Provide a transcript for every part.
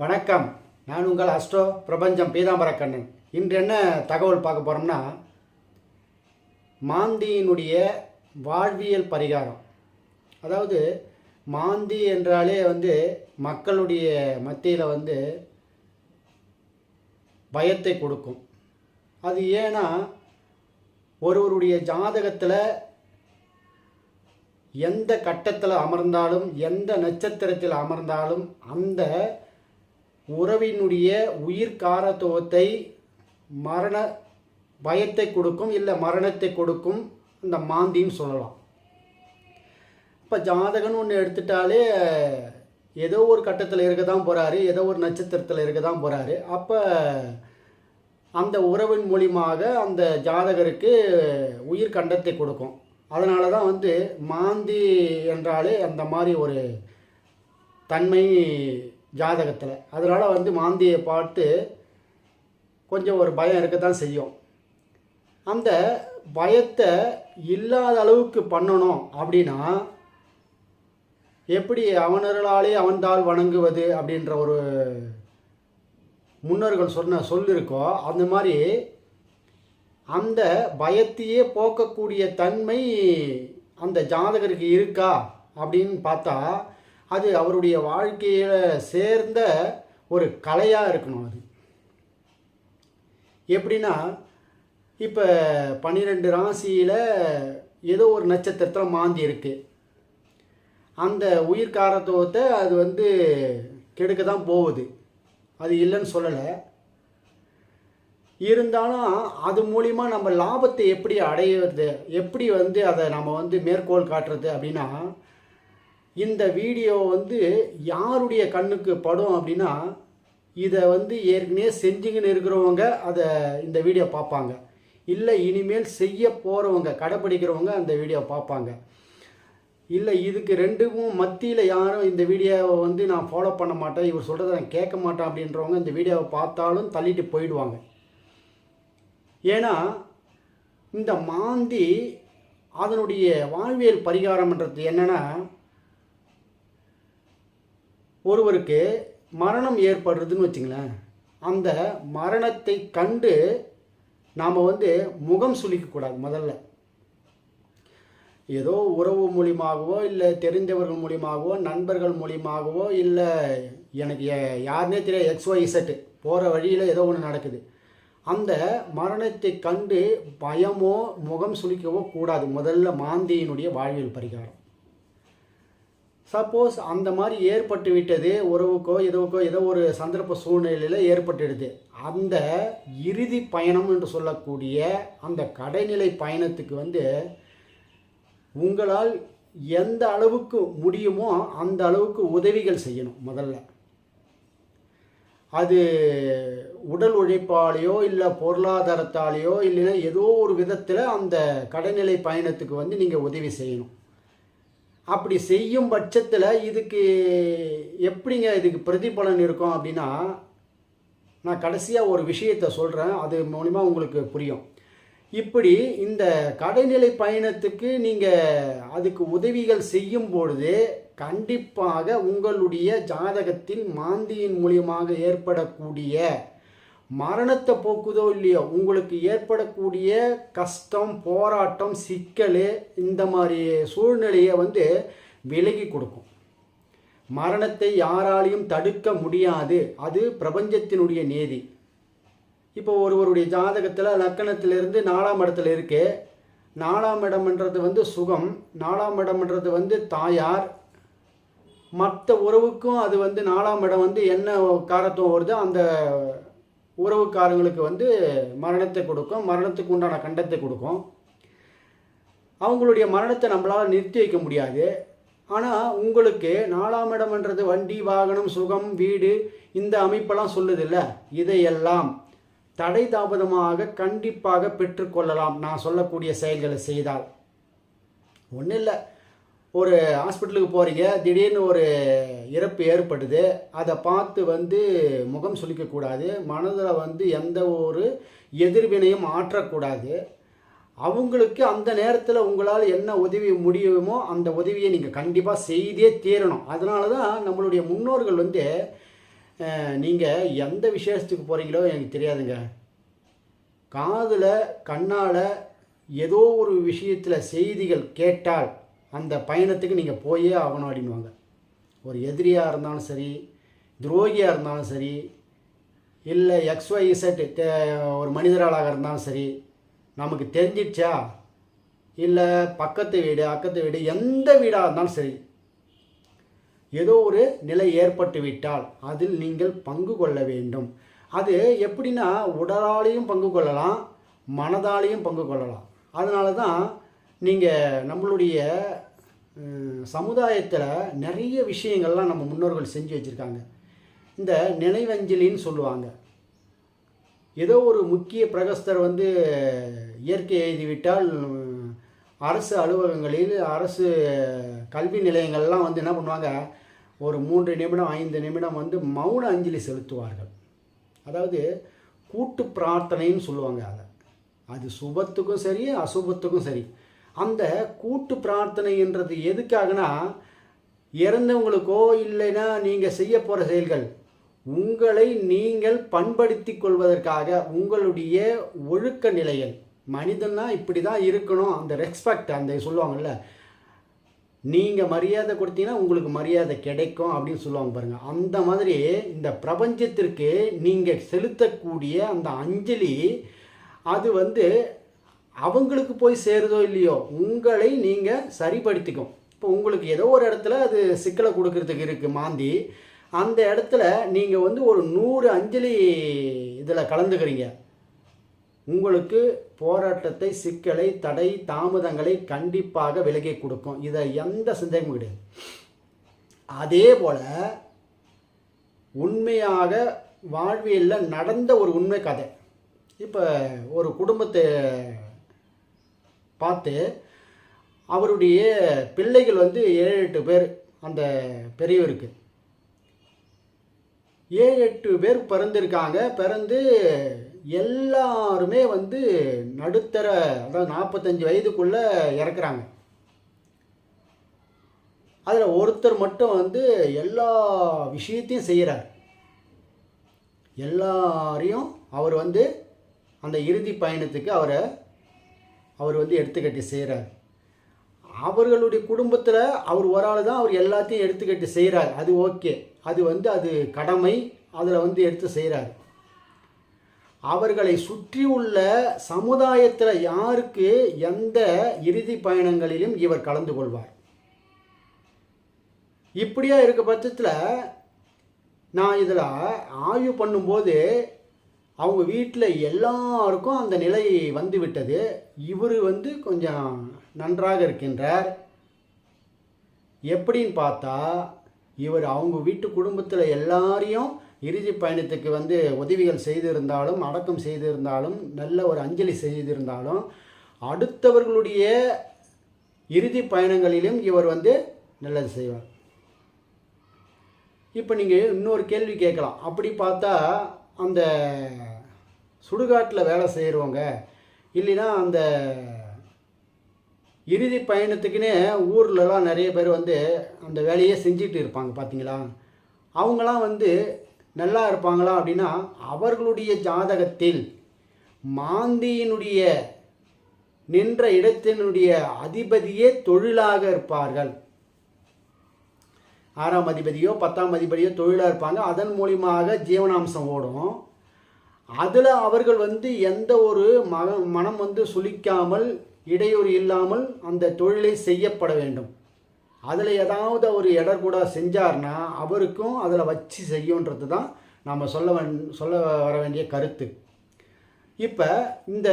வணக்கம். நான் உங்கள் அஸ்ட்ரோ பிரபஞ்சம் பீதாம்பரக்கண்ணன். இன்று என்ன தகவல் பார்க்க போகிறோம்னா, மாந்தியினுடைய வாழ்வியல் பரிகாரம். அதாவது மாந்தி என்றாலே மக்களுடைய மத்தியில் பயத்தை கொடுக்கும். அது ஏன்னா ஒருவருடைய ஜாதகத்தில் எந்த கட்டத்தில் அமர்ந்தாலும், எந்த நட்சத்திரத்தில் அமர்ந்தாலும் அந்த உறவினுடைய உயிர்காரத்துவத்தை மரண பயத்தை கொடுக்கும், இல்லை மரணத்தை கொடுக்கும். இந்த மாந்தின்னு சொல்லலாம். இப்போ ஜாதகம்னு ஒன்று எடுத்துட்டாலே ஏதோ ஒரு கட்டத்தில் இருக்க தான் போகிறாரு, ஏதோ ஒரு நட்சத்திரத்தில் இருக்க தான் போகிறாரு. அப்போ அந்த உறவின் மூலியமாக அந்த ஜாதகருக்கு உயிர் கண்டத்தை கொடுக்கும். அதனால தான் மாந்தி என்றாலே அந்த மாதிரி ஒரு தன்மை ஜாதகத்தில். அதனால் மாந்தியை பார்த்து கொஞ்சம் ஒரு பயம் இருக்க தான் செய்யும். அந்த பயத்தை இல்லாத அளவுக்கு பண்ணணும் அப்படின்னா, எப்படி அவனர்களாலே அவன்தாள் வணங்குவது அப்படின்ற ஒரு முன்னோர்கள் சொன்ன இருக்கோ, அந்த மாதிரி அந்த பயத்தையே போக்கக்கூடிய தன்மை அந்த ஜாதகருக்கு இருக்கா அப்படின்னு பார்த்தா, அது அவருடைய வாழ்க்கையில் சேர்ந்த ஒரு கலையாக இருக்கணும். அது எப்படின்னா, இப்போ 12 ராசியில் ஏதோ ஒரு நட்சத்திரத்தில் மாந்தி இருக்குது. அந்த உயிர்காரத்துவத்தை அது கெடுக்க தான் போகுது, அது இல்லைன்னு சொல்லலை. இருந்தாலும் அது மூலிமா நம்ம லாபத்தை எப்படி அடையிறது, எப்படி அதை நம்ம மேற்கோள் காட்டுறது அப்படின்னா, இந்த வீடியோ யாருடைய கண்ணுக்கு படும் அப்படின்னா, இதை ஏற்கனவே செஞ்சுக்கின்னு இருக்கிறவங்க அதை இந்த வீடியோ பார்ப்பாங்க. இல்லை இனிமேல் செய்ய போகிறவங்க, கடைப்பிடிக்கிறவங்க அந்த வீடியோ பார்ப்பாங்க. இல்லை இதுக்கு ரெண்டுக்கும் மத்தியில் யாரும் இந்த வீடியோவை நான் ஃபாலோ பண்ண மாட்டேன், இவர் சொல்கிறத நான் கேட்க மாட்டேன் அப்படின்றவங்க இந்த வீடியோவை பார்த்தாலும் தள்ளிட்டு போயிடுவாங்க. ஏன்னா இந்த மாந்தி அதனுடைய வாழ்வியல் பரிகாரம்ன்றது என்னென்னா, ஒருவருக்கு மரணம் ஏற்படுறதுன்னு வச்சுங்களேன், அந்த மரணத்தை கண்டு நாம் முகம் சுளிக்கக்கூடாது. முதல்ல ஏதோ உறவு மூலியமாகவோ, இல்லை தெரிந்தவர்கள் மூலியமாகவோ, நண்பர்கள் மூலியமாகவோ, இல்லை எனக்கு யாருன்னே தெரியாது, XYZ போகிற வழியில் ஏதோ ஒன்று நடக்குது, அந்த மரணத்தை கண்டு பயமோ முகம் சுளிக்கவோ கூடாது. முதல்ல மாந்தியினுடைய வாழ்வியல் பரிகாரம். சப்போஸ் அந்த மாதிரி ஏற்பட்டு விட்டது, உறவுக்கோ ஏதோ ஒரு சந்தர்ப்ப சூழ்நிலையில் ஏற்பட்டுடுது, அந்த இறுதி பயணம் என்று சொல்லக்கூடிய அந்த கடைநிலை பயணத்துக்கு உங்களால் எந்த அளவுக்கு முடியுமோ அந்த அளவுக்கு உதவிகள் செய்யணும். முதல்ல அது உடல் உழைப்பாலேயோ, இல்லை பொருளாதாரத்தாலேயோ, இல்லைன்னா ஏதோ ஒரு விதத்தில் அந்த கடைநிலை பயணத்துக்கு நீங்கள் உதவி செய்யணும். அப்படி செய்யும் பட்சத்தில் இதுக்கு எப்படிங்க இதுக்கு பிரதிபலன் இருக்கும் அப்படின்னா, நான் கடைசியாக ஒரு விஷயத்தை சொல்கிறேன், அது மூலிமா உங்களுக்கு புரியும். இப்படி இந்த கடைநிலை பயணத்துக்கு நீங்கள் அதுக்கு உதவிகள் செய்யும் பொழுது கண்டிப்பாக உங்களுடைய ஜாதகத்தில் மாந்தியின் மூலியமாக ஏற்படக்கூடிய மரணத்தை போக்குதோ இல்லையோ, உங்களுக்கு ஏற்படக்கூடிய கஷ்டம், போராட்டம், சிக்கல், இந்த மாதிரி சூழ்நிலையை விலகி கொடுக்கும். மரணத்தை யாராலையும் தடுக்க முடியாது, அது பிரபஞ்சத்தினுடைய நீதி. இப்போ ஒருவருடைய ஜாதகத்தில் லக்கணத்திலிருந்து 4ஆம் இடத்துல இருக்கு. 4ஆம் இடம்ன்றது சுகம், 4ஆம் இடம்ன்றது தாயார். மற்ற உறவுக்கும் அது 4ஆம் இடம் என்ன காரத்துவம் வருதோ அந்த உறவுக்காரங்களுக்கு மரணத்தை கொடுக்கும், மரணத்துக்கு உண்டான கண்டத்தை கொடுக்கும். அவங்களுடைய மரணத்தை நம்மளால் நிறுத்தி வைக்க முடியாது. ஆனால் உங்களுக்கு 4ஆம் இடம்ன்றது வண்டி, வாகனம், சுகம், வீடு, இந்த அமைப்பெல்லாம் சொல்லுதில்ல, இதையெல்லாம் தடை தாமதமாக கண்டிப்பாக பெற்றுக்கொள்ளலாம் நான் சொல்லக்கூடிய செயல்களை செய்தால். ஒன்றும் இல்லை, ஒரு ஹாஸ்பிட்டலுக்கு போகிறீங்க, திடீர்னு ஒரு இறப்பு ஏற்படுது, அதை பார்த்து முகம் சுளிக்கக்கூடாது, மனதில் எந்த ஒரு எதிர்வினையும் ஆற்றக்கூடாது. அவங்களுக்கு அந்த நேரத்தில் உங்களால் என்ன உதவி முடியுமோ அந்த உதவியை நீங்கள் கண்டிப்பாக செய்தே தீரணும். அதனால தான் நம்மளுடைய முன்னோர்கள் நீங்கள் எந்த விசேஷத்துக்கு போகிறீங்களோ எனக்கு தெரியாதுங்க, காதில் கண்ணால் ஏதோ ஒரு விஷயத்தில் செய்திகள் கேட்டால் அந்த பயணத்துக்கு நீங்கள் போயே ஆகணும் அப்படின்வாங்க. ஒரு எதிரியாக இருந்தாலும் சரி, துரோகியாக இருந்தாலும் சரி, இல்லை XYZ ஒரு மனிதராளாக இருந்தாலும் சரி, நமக்கு தெரிஞ்சிடுச்சா, இல்லை பக்கத்து வீடு அக்கத்து வீடு எந்த வீடாக இருந்தாலும் சரி, ஏதோ ஒரு நிலை ஏற்பட்டு விட்டால் அதில் நீங்கள் பங்கு கொள்ள வேண்டும். அது எப்படின்னா உடலாலையும் பங்கு கொள்ளலாம், மனதாலையும் பங்கு கொள்ளலாம். அதனால தான் நீங்கள் நம்மளுடைய சமுதாயத்தில் நிறைய விஷயங்கள்லாம் நம்ம முன்னோர்கள் செஞ்சு வச்சுருக்காங்க. இந்த நினைவஞ்சலின்னு சொல்லுவாங்க. ஏதோ ஒரு முக்கிய பிரகஸ்தர் இயற்கை எழுதிவிட்டால் அரசு அலுவலகங்களில் அரசு கல்வி நிலையங்கள்லாம் என்ன பண்ணுவாங்க, ஒரு 3 நிமிடம் 5 நிமிடம் மௌன அஞ்சலி செலுத்துவார்கள். அதாவது கூட்டு பிரார்த்தனைன்னு சொல்லுவாங்க. அது சுபத்துக்கும் சரி அசுபத்துக்கும் சரி. அந்த கூட்டு பிரார்த்தனைன்றது எதுக்காகனா, இறந்தவங்களுக்கோ இல்லைன்னா நீங்கள் செய்ய போகிற செயல்கள் உங்களை நீங்கள் பண்படுத்தி கொள்வதற்காக, உங்களுடைய ஒழுக்க நிலைகள், மனிதன்னா இப்படி தான் இருக்கணும், அந்த ரெஸ்பெக்ட், அந்த சொல்லுவாங்கள்ல, நீங்கள் மரியாதை கொடுத்தீங்கன்னா உங்களுக்கு மரியாதை கிடைக்கும் அப்படின்னு சொல்லுவாங்க பாருங்கள். அந்த மாதிரி இந்த பிரபஞ்சத்திற்கு நீங்கள் செலுத்தக்கூடிய அந்த அஞ்சலி அது அவங்களுக்கு போய் சேருதோ இல்லையோ, உங்களை நீங்கள் சரிப்படுத்திக்கும். இப்போ உங்களுக்கு ஏதோ ஒரு இடத்துல அது சிக்கலை கொடுக்கறதுக்கு இருக்குது மாந்தி, அந்த இடத்துல நீங்கள் ஒரு 100 அஞ்சலி இதில் கலந்துக்கிறீங்க, உங்களுக்கு போராட்டத்தை, சிக்கலை, தடை, தாமதங்களை கண்டிப்பாக விலகி கொடுக்கும். இதை எந்த சந்தேகமும் கிடையாது. அதே போல் உண்மையாக வாழ்வியலில் நடந்த ஒரு உண்மை கதை. இப்போ ஒரு குடும்பத்தை பார்த்து அவருடைய பிள்ளைகள் 7-8 பேர், அந்த பெரியவருக்கு 7-8 பேர் பிறந்திருக்காங்க. பிறந்து எல்லாருமே நடுத்தர, அதாவது 45 வயதுக்குள்ளே இறக்குறாங்க. அதில் ஒருத்தர் மட்டும் எல்லா விஷயத்தையும் செய்கிறார். எல்லாரையும் அவர் அந்த இறுதி பயணத்துக்கு அவர் எடுத்துக்கட்டி செய்கிறார். அவர்களுடைய குடும்பத்தில் அவர் ஒரு ஆள் தான், அவர் எல்லாத்தையும் எடுத்துக்கட்டி செய்கிறார். அது ஓகே, அது அது கடமை, அதில் எடுத்து செய்கிறார். அவர்களை சுற்றி உள்ள சமுதாயத்தில் யாருக்கு எந்த இறுதி பயணங்களிலும் இவர் கலந்து கொள்வார். இப்படியா இருக்க பட்சத்தில் நான் இதில் ஆய்வு பண்ணும்போது அவங்க வீட்டில் எல்லாருக்கும் அந்த நிலை வந்துவிட்டது. இவர் கொஞ்சம் நன்றாக இருக்கின்றார். எப்படின்னு பார்த்தா, இவர் அவங்க வீட்டு குடும்பத்தில் எல்லாரையும் இறுதி பயணத்துக்கு உதவிகள் செய்திருந்தாலும், அடக்கம் செய்திருந்தாலும், நல்ல ஒரு அஞ்சலி செய்திருந்தாலும், அடுத்தவர்களுடைய இறுதி பயணங்களிலும் இவர் நல்லது செய்வார். இப்போ நீங்கள் இன்னொரு கேள்வி கேட்கலாம். அப்படி பார்த்தா அந்த சுடுகாட்டில் வேலை செய்கிறவங்க, இல்லைன்னா அந்த இறுதி பயணத்துக்குன்னே ஊர்லலாம் நிறைய பேர் அந்த வேலையே செஞ்சுட்டு இருப்பாங்க பார்த்தீங்களா, அவங்களாம் நல்லா இருப்பாங்களா அப்படின்னா, அவர்களுடைய ஜாதகத்தில் மாந்தியினுடைய நின்ற இடத்தினுடைய அதிபதியே தொழிலாக இருப்பார்கள். 6ஆம் அதிபதியோ 10ஆம் அதிபதியோ தொழிலாக இருப்பாங்க. அதன் மூலியமாக ஜீவனாம்சம் ஓடும். அதில் அவர்கள் எந்த ஒரு மனம் சுளிக்காமல், இடையூறு இல்லாமல் அந்த தொழிலை செய்யப்பட வேண்டும். அதில் ஏதாவது ஒரு இடர்கூட செஞ்சார்னா அவருக்கும் அதில் வச்சு செய்யுன்றது தான் நம்ம சொல்ல வர வேண்டிய கருத்து. இப்போ இந்த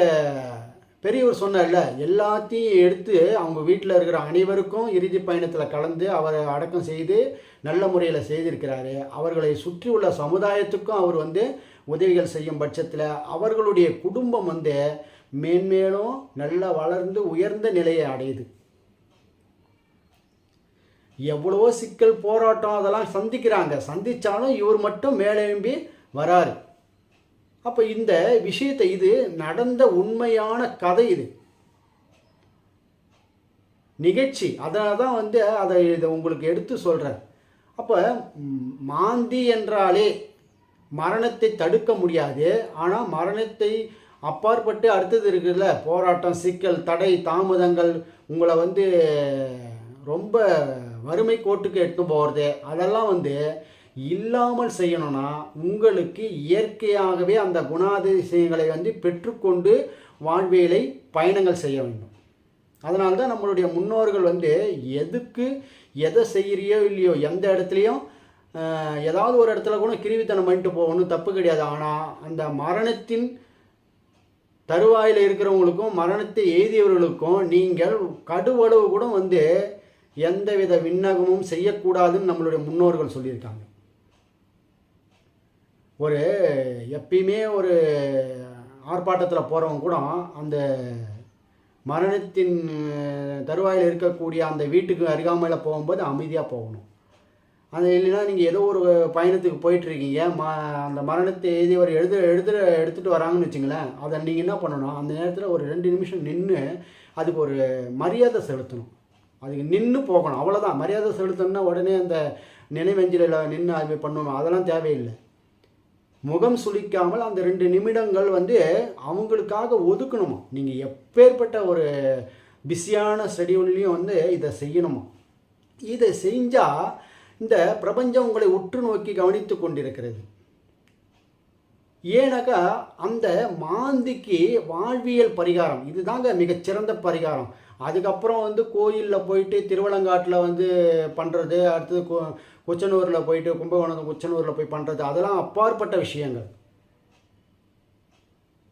பெரியவர் சொன்னார்ல, எல்லாத்தையும் எடுத்து அவங்க வீட்டில் இருக்கிற அனைவருக்கும் இறுதி பயணத்தில் கலந்து அவரை அடக்கம் செய்து நல்ல முறையில் செய்திருக்கிறாரு. அவர்களை சுற்றி உள்ள சமுதாயத்துக்கும் அவர் உதவிகள் செய்யும் பட்சத்தில் அவர்களுடைய குடும்பம் மேன்மேலும் நல்லா வளர்ந்து உயர்ந்த நிலையை அடையுது. எவ்வளவோ சிக்கல், போராட்டம் அதெல்லாம் சந்திச்சாலும் இவர் மட்டும் மேலெழும்பி வராரு. அப்போ இந்த விஷயத்தை, இது நடந்த உண்மையான கதை, இது நிகழ்ச்சி. அதனால தான் இதை உங்களுக்கு எடுத்து சொல்கிறேன். அப்போ மாந்தி என்றாலே மரணத்தை தடுக்க முடியாது. ஆனால் மரணத்தை அப்பாற்பட்டு அடுத்தது இருக்குதுல்ல, போராட்டம், சிக்கல், தடை, தாமதங்கள், உங்களை வந்து ரொம்ப வறுமை கோட்டுக்கு எடுத்து போகிறது, அதெல்லாம் வந்து இல்லாமல் செய்யணும்னா உங்களுக்கு இயற்கையாகவே அந்த குணாதிசயங்களை வந்து பெற்றுக்கொண்டு வாழ்வியலை பயணங்கள் செய்ய வேண்டும். அதனால்தான் நம்மளுடைய முன்னோர்கள் வந்து எதுக்கு எதை செய்கிறியோ இல்லையோ எந்த இடத்துலையும் ஏதாவது ஒரு இடத்துல கூட கிருவித்தனம் பண்ணிட்டு போகணும், தப்பு கிடையாது. ஆனால் அந்த மரணத்தின் தருவாயில் இருக்கிறவங்களுக்கும் மரணத்தை எய்தியவர்களுக்கும் நீங்கள் கடுவளவு கூட வந்து எந்தவித விண்ணகமும் செய்யக்கூடாதுன்னு நம்மளுடைய முன்னோர்கள் சொல்லியிருக்காங்க. ஒரு எப்பயுமே ஒரு ஆர்ப்பாட்டத்தில் போகிறவங்க கூட அந்த மரணத்தின் தருவாயில் இருக்கக்கூடிய அந்த வீட்டுக்கு அருகாமையில் போகும்போது அமைதியாக போகணும். அது இல்லைன்னா நீங்கள் ஏதோ ஒரு பயணத்துக்கு போயிட்டுருக்கீங்க, அந்த மரணத்தை எழுதியவர் எடுத்துகிட்டு வராங்கன்னு வச்சுங்களேன், அதை நீங்கள் என்ன பண்ணணும், அந்த நேரத்தில் ஒரு 2 நிமிஷம் நின்று அதுக்கு ஒரு மரியாதை செலுத்தணும். அதுக்கு நின்று போகணும், அவ்வளோதான். மரியாதை செலுத்தணும்னா உடனே அந்த நினைவஞ்சலில் நின்று அது பண்ணணும், அதெல்லாம் தேவையில்லை. முகம் சுளிக்காமல் அந்த 2 நிமிடங்கள் வந்து அவங்களுக்காக ஒதுக்கணுமா. நீங்கள் எப்பேற்பட்ட ஒரு பிஸியான ஷெடியூல்லையும் வந்து இதை செய்யணுமா. இதை செஞ்சால் இந்த பிரபஞ்சம் உங்களை உற்று நோக்கி கவனித்து கொண்டிருக்கிறது. ஏன்னாக்கா அந்த மாந்திக்கு வாழ்வியல் பரிகாரம் இதுதாங்க மிகச்சிறந்த பரிகாரம். அதுக்கப்புறம் வந்து கோயிலில் போயிட்டு திருவலங்காட்டில் வந்து பண்ணுறது, அடுத்தது குச்சனூரில் போயிட்டு கும்பகோணம் குச்சனூரில் போய் பண்ணுறது, அதெல்லாம் அப்பாற்பட்ட விஷயங்கள்.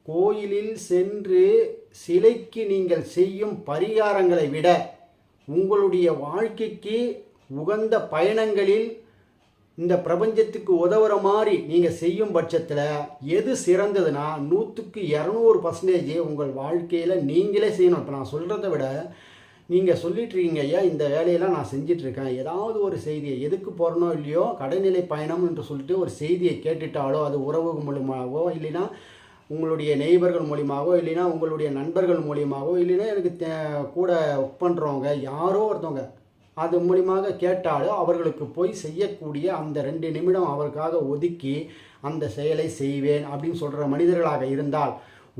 கோயிலில் சென்று சிலைக்கு நீங்கள் செய்யும் பரிகாரங்களை விட உங்களுடைய வாழ்க்கைக்கு உகந்த பயணங்களில் இந்த பிரபஞ்சத்துக்கு உதவுற மாதிரி நீங்கள் செய்யும் பட்சத்தில் எது சிறந்ததுன்னா 100க்கு 200% உங்கள் வாழ்க்கையில் நீங்களே செய்யணும். இப்போ நான் சொல்கிறத விட நீங்கள் சொல்லிட்டுருக்கீங்க, ஐயா இந்த வேலையெல்லாம் நான் செஞ்சிட்ருக்கேன், ஏதாவது ஒரு செய்தியை எதுக்கு போகிறனோ இல்லையோ கடைநிலை பயணம் என்று சொல்லிட்டு ஒரு செய்தியை கேட்டுட்டாலோ, அது உறவு மூலியமாகவோ இல்லைன்னா உங்களுடைய நெய்பர்கள் மூலியமாகவோ இல்லைன்னா உங்களுடைய நண்பர்கள் மூலியமாகவோ இல்லைன்னா எனக்கு கூட ஒர்க் பண்ணுறவங்க யாரோ ஒருத்தவங்க அது மூலியமாக கேட்டாலும் அவர்களுக்கு போய் செய்யக்கூடிய அந்த 2 நிமிடம் அவருக்காக ஒதுக்கி அந்த செயலை செய்வேன் அப்படின்னு சொல்கிற மனிதர்களாக இருந்தால்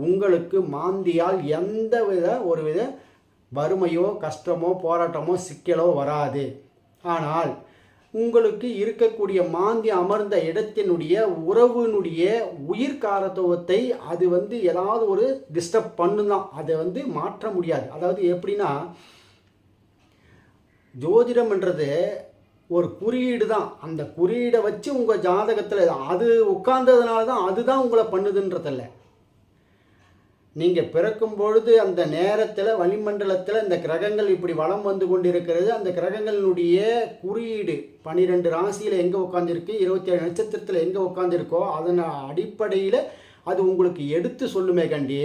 உங்களுக்கு மாந்தியால் ஒரு வித வறுமையோ கஷ்டமோ போராட்டமோ சிக்கலோ வராது. ஆனால் உங்களுக்கு இருக்கக்கூடிய மாந்தி அமர்ந்த இடத்தினுடைய உறவினுடைய உயிர்காரத்துவத்தை அது வந்து ஏதாவது ஒரு டிஸ்டர்ப் பண்ணுதான், அதை வந்து மாற்ற முடியாது. அதாவது எப்படின்னா, ஜோதிடம்ன்றது ஒரு குறியீடு தான். அந்த குறியீடை வச்சு உங்கள் ஜாதகத்தில் அது உட்கார்ந்ததுனால தான் அதுதான் உங்களை பண்ணுதுன்றதில்ல. நீங்கள் பிறக்கும் பொழுது அந்த நேரத்தில் வளிமண்டலத்தில் இந்த கிரகங்கள் இப்படி வலம் வந்து கொண்டிருக்கிறது. அந்த கிரகங்களினுடைய குறியீடு 12 ராசியில் எங்கே உட்காந்துருக்கு, 27 நட்சத்திரத்தில் எங்கே உட்காந்துருக்கோ அதன் அடிப்படையில் அது உங்களுக்கு எடுத்து சொல்லுமே கண்டி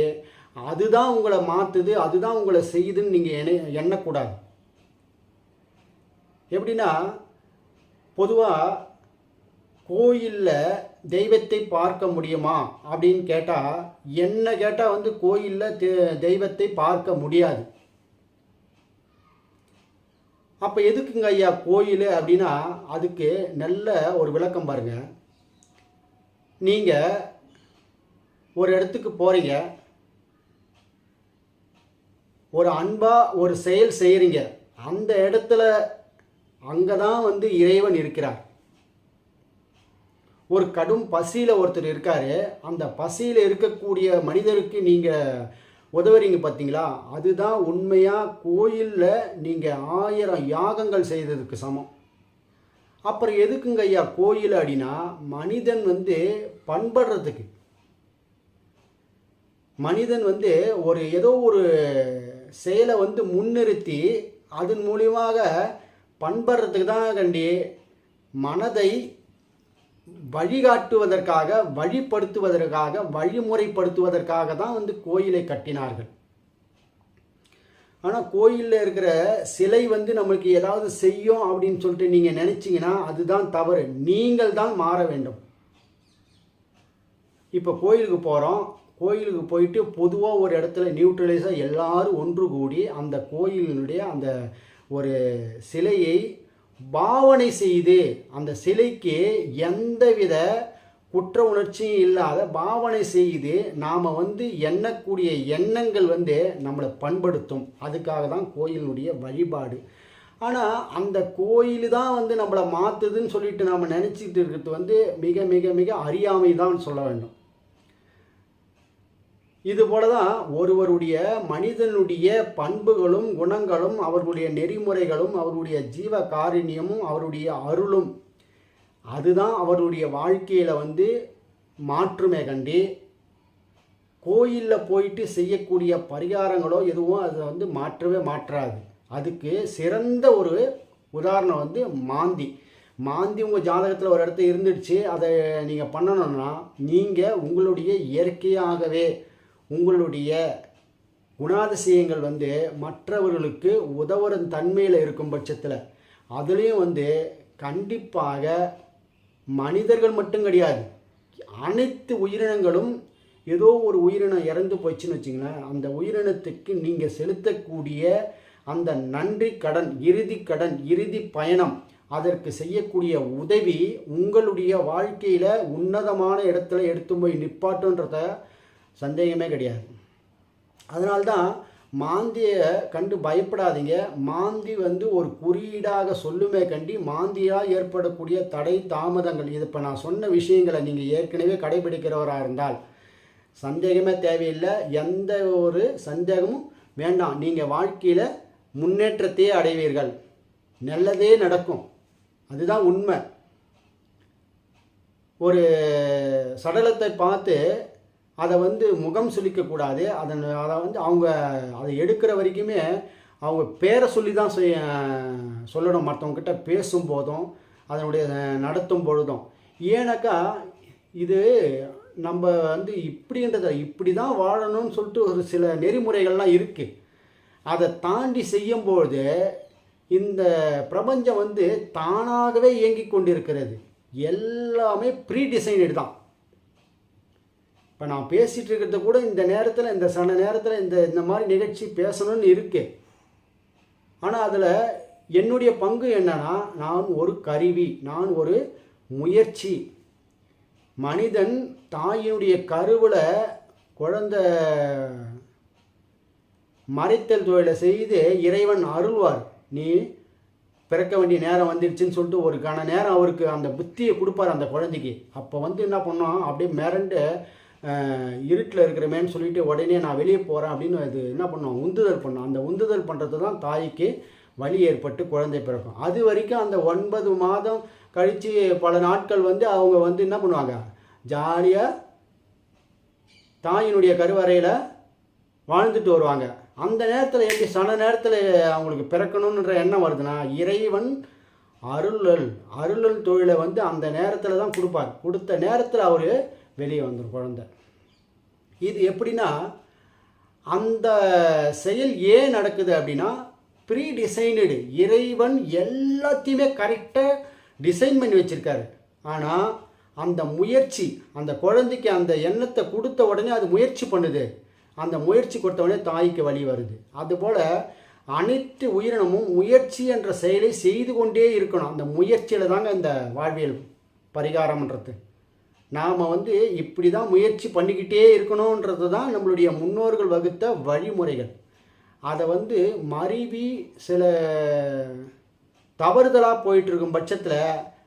அதுதான் உங்களை மாற்றுது, அதுதான் உங்களை செய்யுதுன்னு நீங்கள் எண்ணக்கூடாது. எப்படின்னா, பொதுவாக கோயிலில் தெய்வத்தை பார்க்க முடியுமா அப்படின்னு கேட்டால், என்ன கேட்டால் வந்து கோயிலில் தெய்வத்தை பார்க்க முடியாது. அப்போ எதுக்குங்க ஐயா கோயில் அப்படின்னா, அதுக்கு நல்ல ஒரு விளக்கம் பாருங்கள். நீங்கள் ஒரு இடத்துக்கு போகிறீங்க, ஒரு அன்பாக ஒரு செயல் செய்கிறீங்க, அந்த இடத்துல அங்கே தான் வந்து இறைவன் இருக்கிறார். ஒரு கடும் பசியில் ஒருத்தர் இருக்கார், அந்த பசியில் இருக்கக்கூடிய மனிதருக்கு நீங்கள் உதவுறீங்க பார்த்தீங்களா, அதுதான் உண்மையாக கோயிலில் நீங்கள் 1000 யாகங்கள் செய்ததுக்கு சமம். அப்புறம் எதுக்குங்க ஐயா கோயில் அப்படின்னா, மனிதன் வந்து பண்படுறதுக்கு, மனிதன் வந்து ஏதோ ஒரு செயலை வந்து முன்னிறுத்தி அதன் மூலியமாக பண்படுறதுக்கு தான் கண்டி மனதை வழிகாட்டுவதற்காக, வழிப்படுத்துவதற்காக, வழிமுறைப்படுத்துவதற்காக தான் வந்து கோயிலை கட்டினார்கள். ஆனால் கோயிலில் இருக்கிற சிலை வந்து நம்மளுக்கு ஏதாவது செய்யும் அப்படின்னு சொல்லிட்டு நீங்கள் நினச்சிங்கன்னா அதுதான் தவறு. நீங்கள் தான் மாற வேண்டும். இப்போ கோயிலுக்கு போகிறோம், கோயிலுக்கு போயிட்டு பொதுவாக ஒரு இடத்துல நியூட்ரலைஸாக எல்லாரும் ஒன்று கூடி அந்த கோயிலினுடைய அந்த ஒரு சிலையை பாவனை செய்து அந்த சிலைக்கு எந்தவித குற்ற உணர்ச்சியும் இல்லாத பாவனை செய்து நாம் எண்ணக்கூடிய எண்ணங்கள் நம்மளை பண்படுத்தும். அதுக்காக தான் கோயிலினுடைய வழிபாடு. ஆனால் அந்த கோயில் தான் நம்மளை மாற்றுதுன்னு சொல்லிட்டு நாம் நினச்சிக்கிட்டு இருக்கிறது மிக மிக மிக அறியாமை தான் சொல்ல வேண்டும். இதுபோல தான் ஒருவருடைய மனிதனுடைய பண்புகளும் குணங்களும் அவர்களுடைய நெறிமுறைகளும் அவருடைய ஜீவ காருண்யமும் அவருடைய அருளும் அதுதான் அவருடைய வாழ்க்கையில் மாற்றுமே கண்டி கோயிலில் போயிட்டு செய்யக்கூடிய பரிகாரங்களோ எதுவும் அதை மாற்றவே மாற்றாது. அதுக்கு சிறந்த ஒரு உதாரணம் மாந்தி உங்கள் ஜாதகத்தில் ஒரு இடத்துல இருந்துடுச்சு, அதை நீங்கள் பண்ணணும்னா நீங்கள் உங்களுடைய இயற்கையாகவே உங்களுடைய குணாதிசயங்கள் மற்றவர்களுக்கு உதவுற தன்மையில் இருக்கும் பட்சத்தில் அதுலேயும் கண்டிப்பாக மனிதர்கள் மட்டும் கிடையாது, அனைத்து உயிரினங்களும் ஏதோ ஒரு உயிரினம் இறந்து போச்சுன்னு வச்சிங்களேன், அந்த உயிரினத்துக்கு நீங்கள் செலுத்தக்கூடிய அந்த நன்றி கடன், இறுதி பயணம், அதற்கு செய்யக்கூடிய உதவி உங்களுடைய வாழ்க்கையில் உன்னதமான இடத்துல எடுத்து போய் நிப்பாட்டுன்றத சந்தேகமே கிடையாது. அதனால்தான் மாந்தியை கண்டு பயப்படாதீங்க. மாந்தி ஒரு குறியீடாக சொல்லுமே கண்டி மாந்தியால் ஏற்படக்கூடிய தடை தாமதங்கள், இது இப்போ நான் சொன்ன விஷயங்களை நீங்கள் ஏற்கனவே கடைபிடிக்கிறவராக இருந்தால் சந்தேகமே தேவையில்லை, எந்த ஒரு சந்தேகமும் வேண்டாம். நீங்கள் வாழ்க்கையில் முன்னேற்றத்தையே அடைவீர்கள், நல்லதே நடக்கும். அதுதான் உண்மை. ஒரு சடலத்தை பார்த்து அதை முகம் சுளிக்கக்கூடாது. அதை அவங்க அதை எடுக்கிற வரைக்குமே அவங்க பேரை சொல்லி தான் சொல்லணும், மற்றவங்கக்கிட்ட பேசும்போதும் அதனுடைய நடத்தும் பொழுதும். ஏன்னாக்கா இது நம்ம இப்படி தான் வாழணும்னு சொல்லிட்டு ஒரு சில நெறிமுறைகள்லாம் இருக்குது. அதை தாண்டி செய்யும்போது இந்த பிரபஞ்சம் தானாகவே இயங்கி கொண்டிருக்கிறது. எல்லாமே ப்ரீ டிசைனடு தான். இப்போ நான் பேசிகிட்டு இருக்கிறத கூட இந்த நேரத்தில் இந்த சன நேரத்தில் இந்த மாதிரி நிகழ்ச்சி பேசணும்னு இருக்கு. ஆனால் அதில் என்னுடைய பங்கு என்னன்னா, நான் ஒரு கருவி, நான் ஒரு முயற்சி. மனிதன் தாயினுடைய கருவில் குழந்தை மறைத்தல் தொழிலை செய்து இறைவன் அருள்வார். நீ பிறக்க வேண்டிய நேரம் வந்துடுச்சுன்னு சொல்லிட்டு ஒரு கண நேரம் அவருக்கு அந்த புத்தியை கொடுப்பார் அந்த குழந்தைக்கு. அப்போ என்ன பண்ணோம், அப்படியே மிரண்டு இருட்டில் இருக்கிறமேன்னு சொல்லிட்டு உடனே நான் வெளியே போகிறேன் அப்படின்னு அது என்ன பண்ணோம், உந்துதல் பண்ணோம். அந்த உந்துதல் பண்ணுறது தான் தாய்க்கு வலி ஏற்பட்டு குழந்தை பிறக்கும். அது வரைக்கும் அந்த 9 மாதம் கழித்து பல நாட்கள் அவங்க என்ன பண்ணுவாங்க, ஜாலியாக தாயினுடைய கருவறையில் வாழ்ந்துட்டு வருவாங்க. அந்த நேரத்தில் எப்படி சன நேரத்தில் அவங்களுக்கு பிறக்கணுன்ற எண்ணம் வருதுன்னா, இறைவன் அருளல் தொழிலை அந்த நேரத்தில் தான் கொடுப்பார். கொடுத்த நேரத்தில் அவர் வெளியே வந்துடும் குழந்தை. இது எப்படின்னா, அந்த செயல் ஏன் நடக்குது அப்படின்னா, ப்ரீ டிசைனடு. இறைவன் எல்லாத்தையுமே கரெக்டாக டிசைன் பண்ணி வச்சுருக்காரு. ஆனால் அந்த முயற்சி, அந்த குழந்தைக்கு அந்த எண்ணத்தை கொடுத்த உடனே அது முயற்சி பண்ணுது. அந்த முயற்சி கொடுத்த உடனே தாய்க்கு வலி வருது. அதுபோல் அனைத்து உயிரினமும் முயற்சி என்ற செயலை செய்து கொண்டே இருக்கணும். அந்த முயற்சியில் தாங்க இந்த வாழ்வியல் பரிகாரம்ன்றது. நாம் இப்படி தான் முயற்சி பண்ணிக்கிட்டே இருக்கணுன்றது தான் நம்மளுடைய முன்னோர்கள் வகுத்த வழிமுறைகள். அதை மருவி சில தவறுதலாக போயிட்டுருக்கும் பட்சத்தில்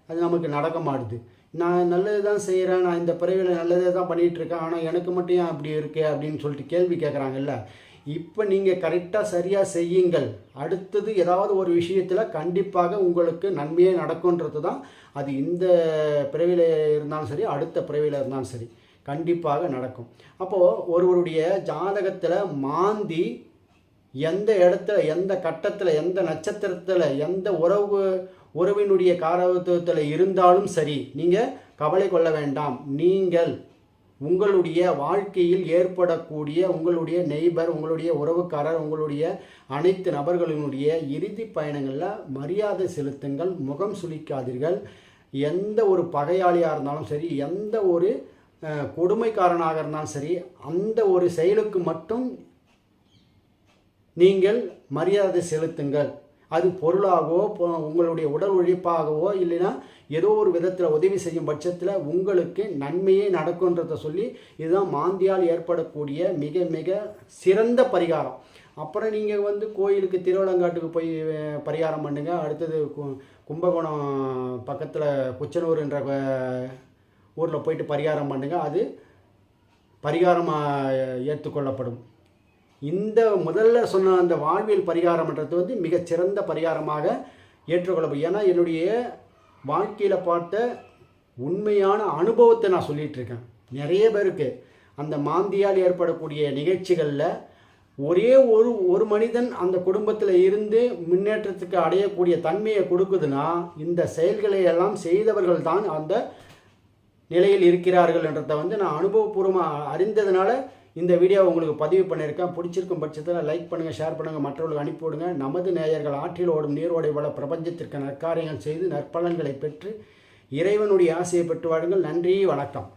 அது நமக்கு நடக்க மாட்டுது. நான் நல்லது தான் செய்கிறேன், நான் இந்த பிறவியில் நல்லதே தான் பண்ணிகிட்ருக்கேன், ஆனால் எனக்கு மட்டும் ஏன் அப்படி இருக்கு அப்படின்னு சொல்லிட்டு கேள்வி கேட்குறாங்கல்ல. இப்போ நீங்கள் கரெக்டாக சரியாக செய்யுங்கள், அடுத்தது ஏதாவது ஒரு விஷயத்தில் கண்டிப்பாக உங்களுக்கு நன்மையே நடக்கும்ன்றது தான். அது இந்த பிறவியில் இருந்தாலும் சரி, அடுத்த பிறவியில் இருந்தாலும் சரி, கண்டிப்பாக நடக்கும். அப்போது ஒருவருடைய ஜாதகத்தில் மாந்தி எந்த இடத்துல, எந்த கட்டத்தில், எந்த நட்சத்திரத்தில், எந்த உறவினுடைய காரகத்துவத்தில் இருந்தாலும் சரி, நீங்கள் கவலை கொள்ள வேண்டாம். நீங்கள் உங்களுடைய வாழ்க்கையில் ஏற்படக்கூடிய உங்களுடைய நெய்பர், உங்களுடைய உறவுக்காரர், உங்களுடைய அனைத்து நபர்களினுடைய இறுதி பயணங்களில் மரியாதை செலுத்துங்கள், முகம் சுளிக்காதீர்கள். எந்த ஒரு பகையாளியாக இருந்தாலும் சரி, எந்த ஒரு கொடுமைக்காரனாக இருந்தாலும் சரி, அந்த ஒரு செயலுக்கு மட்டும் நீங்கள் மரியாதை செலுத்துங்கள். அது பொருளாகவோ உங்களுடைய உடல் உழைப்பாகவோ இல்லைன்னா ஏதோ ஒரு விதத்தில் உதவி செய்யும் பட்சத்தில் உங்களுக்கு நன்மையே நடக்குன்றதை சொல்லி இதுதான் மாந்தியால் ஏற்படக்கூடிய மிக மிக சிறந்த பரிகாரம். அப்புறம் நீங்கள் வந்து கோயிலுக்கு திருவள்ளங்காட்டுக்கு போய் பரிகாரம் பண்ணுங்க. அடுத்தது கும்பகோணம் பக்கத்தில் குச்சனூர்ன்ற ஊரில் போயிட்டு பரிகாரம் பண்ணுங்க. அது பரிகாரமாக ஏற்றுக்கொள்ளப்படும். இந்த முதல்ல சொன்ன அந்த வாழ்வியல் பரிகாரம்ன்றது வந்து மிகச்சிறந்த பரிகாரமாக ஏற்றுக்கொள்ளப்படும். ஏன்னா என்னுடைய வாழ்க்கையில் பார்த்த உண்மையான அனுபவத்தை நான் சொல்லிகிட்ருக்கேன். நிறைய பேருக்கு அந்த மாந்தியால் ஏற்படக்கூடிய நிகழ்ச்சிகளில் ஒரே ஒரு மனிதன் அந்த குடும்பத்தில் இருந்து முன்னேற்றத்துக்கு அடையக்கூடிய தன்மையை கொடுக்குதுன்னா இந்த செயல்களை எல்லாம் செய்தவர்கள் தான் அந்த நிலையில் இருக்கிறார்கள் என்றதை வந்து நான் அனுபவபூர்வமாக அறிந்ததுனால இந்த வீடியோ உங்களுக்கு பதிவு பண்ணியிருக்கேன். பிடிச்சிருக்கும் பட்சத்தில் லைக் பண்ணுங்கள், ஷேர் பண்ணுங்கள், மற்றவர்களுக்கு அனுப்பிவிடுங்க. நமது நேயர்கள் ஆற்றில் ஓடும் நீரோடை வள பிரபஞ்சத்திற்கு நற்காரியங்கள் செய்து நற்பலன்களை பெற்று இறைவனுடைய ஆசையை பெற்று வாழுங்கள். நன்றி, வணக்கம்.